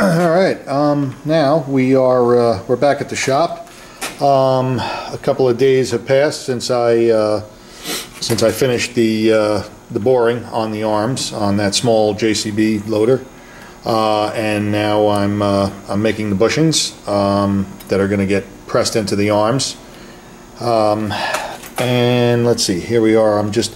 All right, now we're back at the shop. A couple of days have passed since I finished the boring on the arms on that small JCB loader, and now I'm making the bushings that are going to get pressed into the arms. And let's see, here we are. I'm just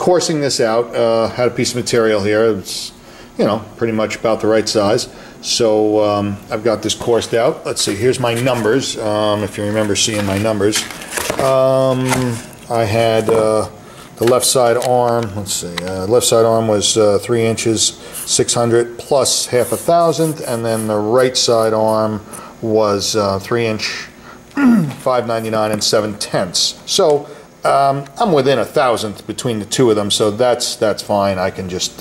coursing this out. Had a piece of material here. It's, you know, pretty much about the right size. So I've got this coursed out. Let's see, here's my numbers. If you remember seeing my numbers, I had the left side arm. Let's see, left side arm was 3 inches 600 plus half a thousandth, and then the right side arm was 3 inch 599 and 7/10. So I'm within a thousandth between the two of them, so that's fine. I can just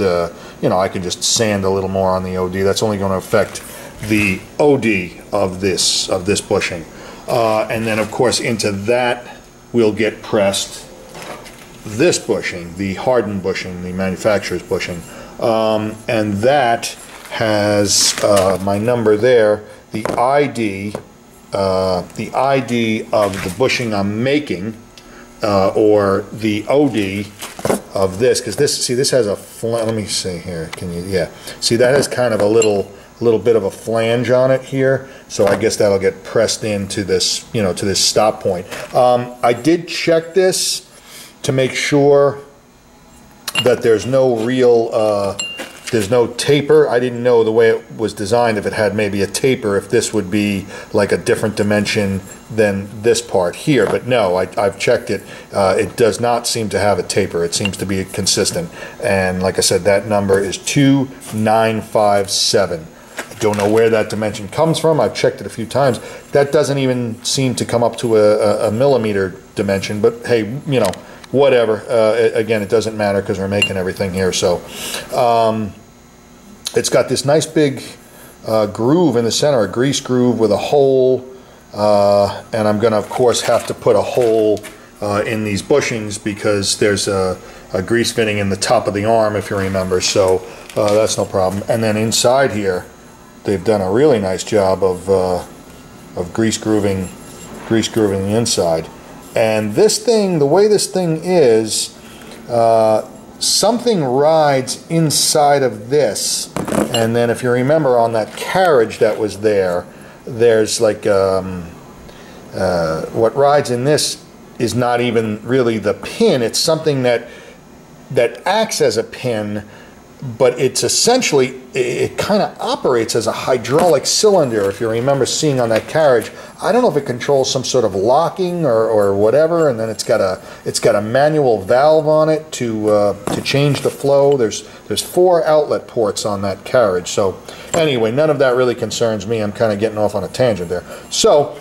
you know, I can just sand a little more on the OD. That's only going to affect the OD of this bushing, and then of course into that we'll get pressed this bushing, the hardened bushing, the manufacturer's bushing, and that has my number there, the ID of the bushing I'm making, or the OD of this, because this has a let me see here, can you, yeah, see that has kind of a little bit of a flange on it here, so I guess that'll get pressed into this, you know, to this stop point. I did check this to make sure that there's no real there's no taper. I didn't know the way it was designed, if it had maybe a taper, if this would be like a different dimension than this part here, but no, I've checked it. It does not seem to have a taper. It seems to be consistent, and like I said, that number is 2957. I don't know where that dimension comes from. I've checked it a few times. That doesn't even seem to come up to a millimeter dimension, but hey, you know, whatever. Again, it doesn't matter because we're making everything here. So it's got this nice big groove in the center, a grease groove with a hole, and I'm going to of course have to put a hole in these bushings because there's a grease fitting in the top of the arm, if you remember, so that's no problem. And then inside here they've done a really nice job of grease grooving the inside. And this thing, the way this thing is, something rides inside of this, and then if you remember on that carriage that was there, there's like what rides in this is not even really the pin. It's something that acts as a pin, but it's essentially, it kind of operates as a hydraulic cylinder, if you remember seeing on that carriage. I don't know if it controls some sort of locking or whatever, and then it's got a manual valve on it to change the flow. There's 4 outlet ports on that carriage. So anyway, none of that really concerns me. I'm kind of getting off on a tangent there. So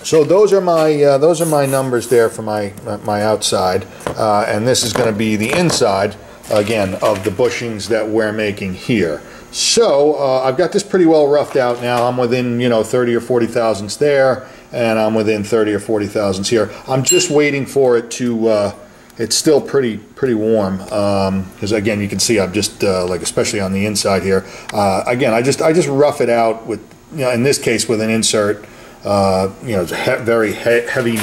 so those are my numbers there for my outside, and this is going to be the inside again of the bushings that we're making here. So I've got this pretty well roughed out now. I'm within, you know, 30 or 40 thousandths there, and I'm within 30 or 40 thousandths here. I'm just waiting for it to it's still pretty warm, because again, you can see I've just like, especially on the inside here, again, I just rough it out with, you know, in this case with an insert, you know, very heavy.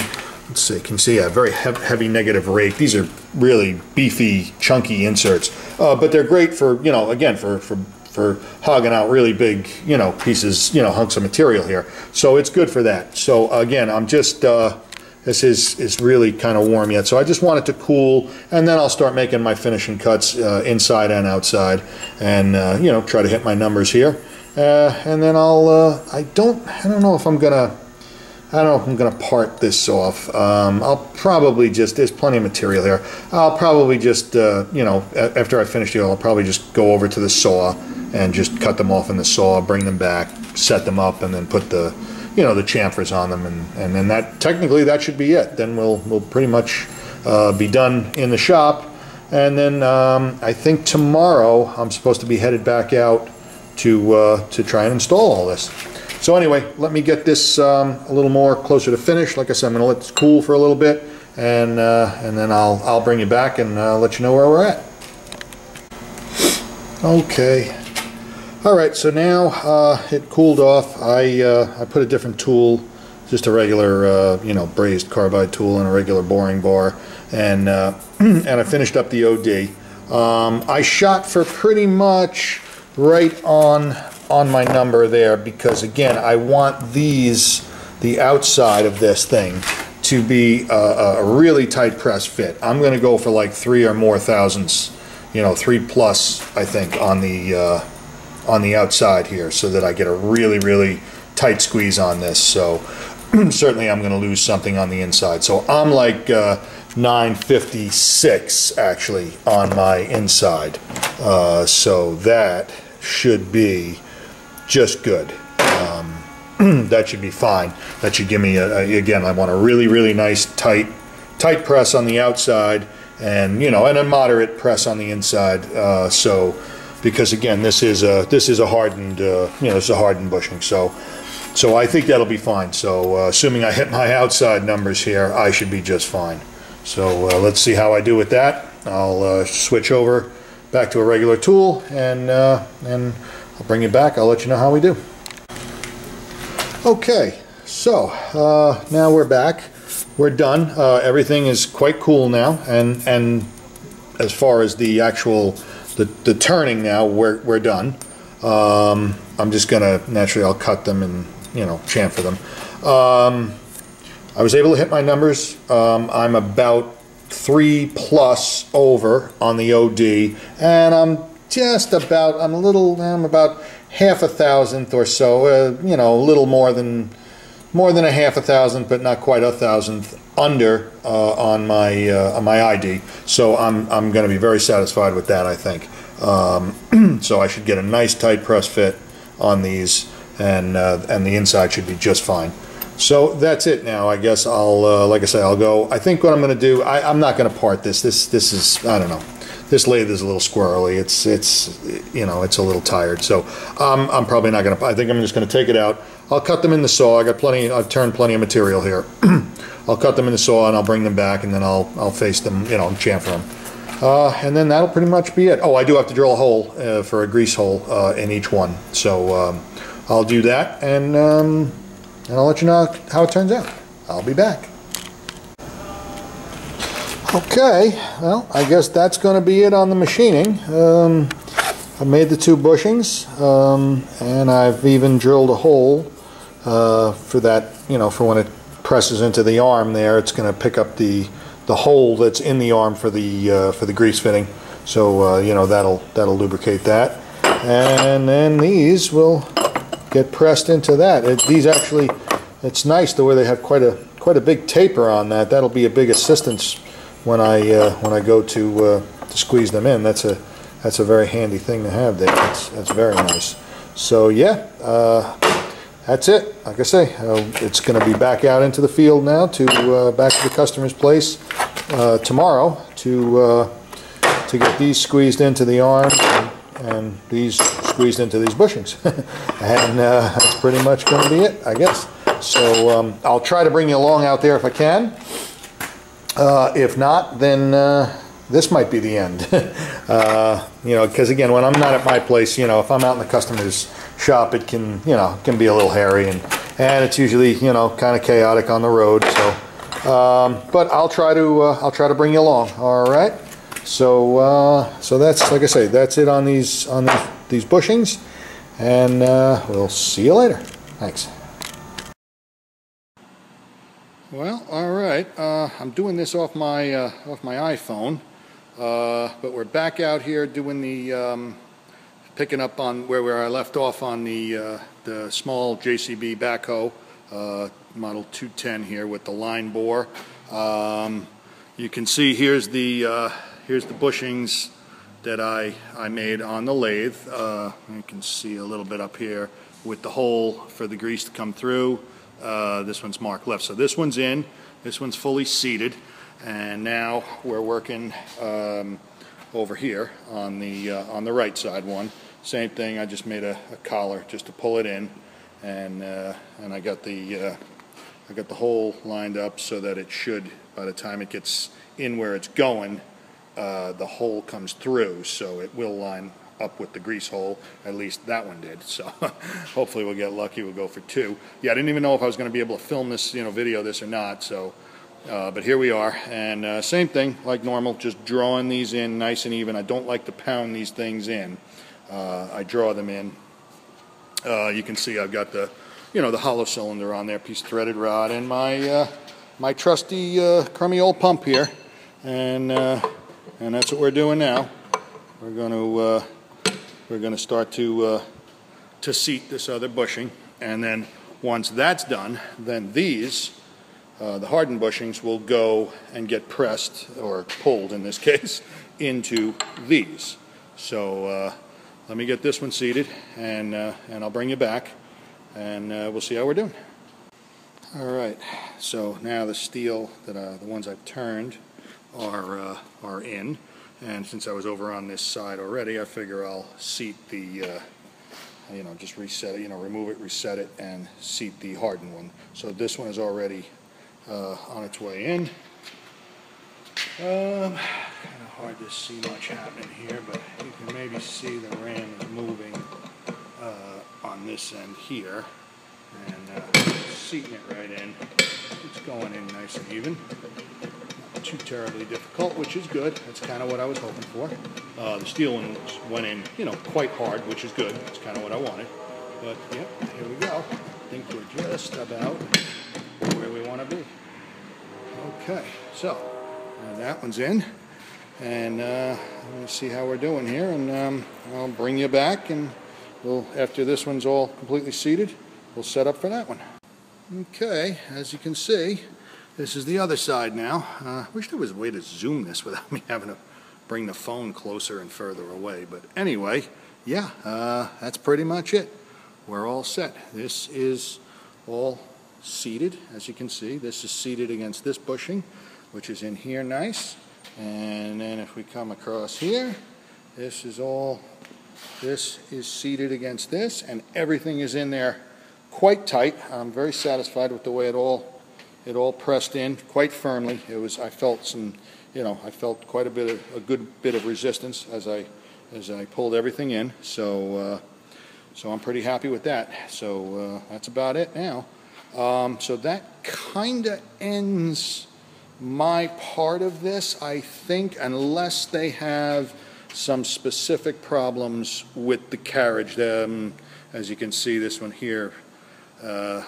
Let's see, can you see a very heavy negative rake. These are really beefy, chunky inserts, but they're great for, you know, again, for hogging out really big, you know, pieces, you know, hunks of material here. So it's good for that. So again, I'm just, this is really kind of warm yet. So I just want it to cool, and then I'll start making my finishing cuts inside and outside, and you know, try to hit my numbers here. And then I don't know if I'm gonna part this off. I'll probably just, there's plenty of material here. I'll probably just, you know, after I finish it, I'll probably just go over to the saw and just cut them off in the saw, bring them back, set them up, and then put the, you know, the chamfers on them, and then that, technically that should be it. Then we'll pretty much be done in the shop, and then I think tomorrow I'm supposed to be headed back out to try and install all this. So anyway, let me get this a little more closer to finish. Like I said, I'm going to let this cool for a little bit, and then I'll bring you back and let you know where we're at. Okay. Alright, so now it cooled off. I put a different tool, just a regular brazed carbide tool and a regular boring bar, and and I finished up the OD. I shot for pretty much right on my number there, because again I want the outside of this thing to be a really tight press fit. I'm going to go for like 3 or more thousandths, 3+ I think on the outside here, so that I get a really tight squeeze on this. So certainly I'm going to lose something on the inside. So I'm like 956 actually on my inside. So that should be just good. That should be fine. That should give me again, I want a really nice tight press on the outside, and and a moderate press on the inside. So because again, this is a hardened this is a hardened bushing. So I think that'll be fine. So assuming I hit my outside numbers here, I should be just fine. So let's see how I do with that. I'll switch over back to a regular tool, and I'll bring it back. I'll let you know how we do. Okay, so now we're back. We're done. Everything is quite cool now, and as far as the actual the turning now, we're done. I'm just gonna naturally I'll cut them and chamfer them. I was able to hit my numbers. I'm about 3+ over on the OD, and I'm about half a thousandth or so, a little more than a half a thousandth, but not quite a thousandth under on my ID. So I'm going to be very satisfied with that, I think. So I should get a nice tight press fit on these, and the inside should be just fine. So that's it now. I guess I'll like I say, I'll go. I think what I'm going to do, I'm not going to part this. This is, I don't know. This lathe is a little squirrely. It's a little tired. So I'm probably not going to. I think I'm just going to take it out. I'll cut them in the saw. I got plenty. I've turned plenty of material here. I'll cut them in the saw, and I'll bring them back, and then I'll face them, chamfer them, and then that'll pretty much be it. Oh, I do have to drill a hole for a grease hole in each one. So I'll do that, and I'll let you know how it turns out. I'll be back. Okay, well, I guess that's going to be it on the machining. I made the 2 bushings, and I've even drilled a hole for that, for when it presses into the arm there. It's going to pick up the hole that's in the arm for the grease fitting. So that'll lubricate that, and then these will get pressed into that. These actually, it's nice the way they have quite a big taper on that. That'll be a big assistance when I go to squeeze them in. That's a very handy thing to have there. That's very nice. So yeah, that's it. Like I say, it's going to be back out into the field now, to back to the customer's place tomorrow to get these squeezed into the arm, and these squeezed into these bushings. And that's pretty much going to be it, I guess. So I'll try to bring you along out there if I can. If not, then this might be the end. Because again, when I'm not at my place, if I'm out in the customer's shop, it can, can be a little hairy, and it's usually, kind of chaotic on the road. So, but I'll try to bring you along. All right. So, so that's, like I say, that's it on these bushings, and we'll see you later. Thanks. Well, all right. I'm doing this off my iPhone, but we're back out here doing the picking up on where I left off on the small JCB backhoe, model 210 here with the Linebore. You can see here's the bushings that I made on the lathe. You can see a little bit up here with the hole for the grease to come through. This one's marked left, so this one's in, this one's fully seated, and now we're working over here on the right side one. Same thing, I just made a collar just to pull it in, and I got the hole lined up so that it should, by the time it gets in where it's going, the hole comes through, so it will line up with the grease hole. At least that one did. So hopefully we'll get lucky. We'll go for 2. Yeah, I didn't even know if I was going to be able to film this, video this or not. So, but here we are. And same thing, like normal, just drawing these in nice and even. I don't like to pound these things in. I draw them in. You can see I've got the, the hollow cylinder on there, piece of threaded rod, and my my trusty crummy old pump here. And that's what we're doing now. We're going to start to seat this other bushing, and then once that's done, then these the hardened bushings will go and get pressed, or pulled in this case, into these. So let me get this one seated, and I'll bring you back, and we'll see how we're doing. All right. So now the steel that the ones I've turned are in, and since I was over on this side already, I figure I'll seat the just reset it, remove it, reset it, and seat the hardened one. So this one is already on its way in. Kind of hard to see much happening here, but you can maybe see the ram is moving on this end here, and seating it right in. It's going in nice and even. Not too terribly difficult, which is good. That's kind of what I was hoping for. The steel one went in, quite hard, which is good. That's kind of what I wanted. But yep, here we go. I think we're just about where we want to be. Okay, so that one's in, and let me see how we're doing here, and I'll bring you back, and after this one's all completely seated, we'll set up for that one. Okay, as you can see, this is the other side now. I wish there was a way to zoom this without me having to bring the phone closer and further away, but anyway, yeah, that's pretty much it. We're all set. This is all seated, as you can see. This is seated against this bushing, which is in here nice. And then if we come across here, this is seated against this, and everything is in there quite tight. I'm very satisfied with the way it all pressed in quite firmly. I felt quite a good bit of resistance as I pulled everything in. So I'm pretty happy with that. So that's about it now. So that kind of ends my part of this, I think, unless they have some specific problems with the carriage. As you can see, this one here,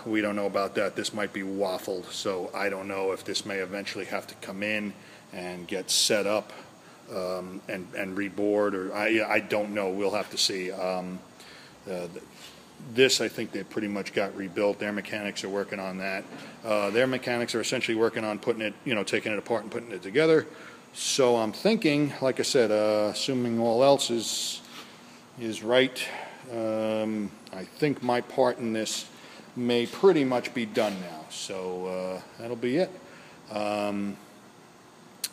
we don't know about that. This might be waffled, so I don't know if this may eventually have to come in and get set up and reboard, or I don't know. We'll have to see. This, I think they pretty much got rebuilt. Their mechanics are working on that. Their mechanics are essentially working on putting it, taking it apart and putting it together. So I'm thinking, like I said, assuming all else is right, I think my part in this may pretty much be done now. So that'll be it.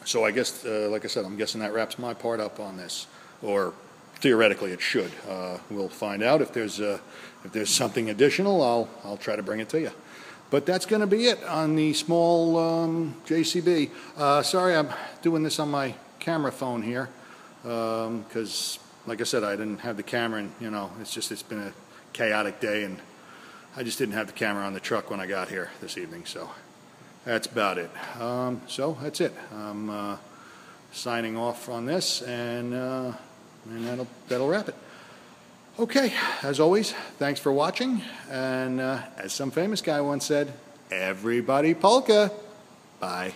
So I guess, like I said, I'm guessing that wraps my part up on this, or theoretically it should. We'll find out if there's something additional. I'll try to bring it to you. But that's going to be it on the small JCB. Sorry, I'm doing this on my camera phone here because, like I said, I didn't have the camera, and it's been a chaotic day, and I just didn't have the camera on the truck when I got here this evening. So that's about it. So that's it. I'm signing off on this, and that'll wrap it. Okay, as always, thanks for watching, and as some famous guy once said, everybody polka. Bye.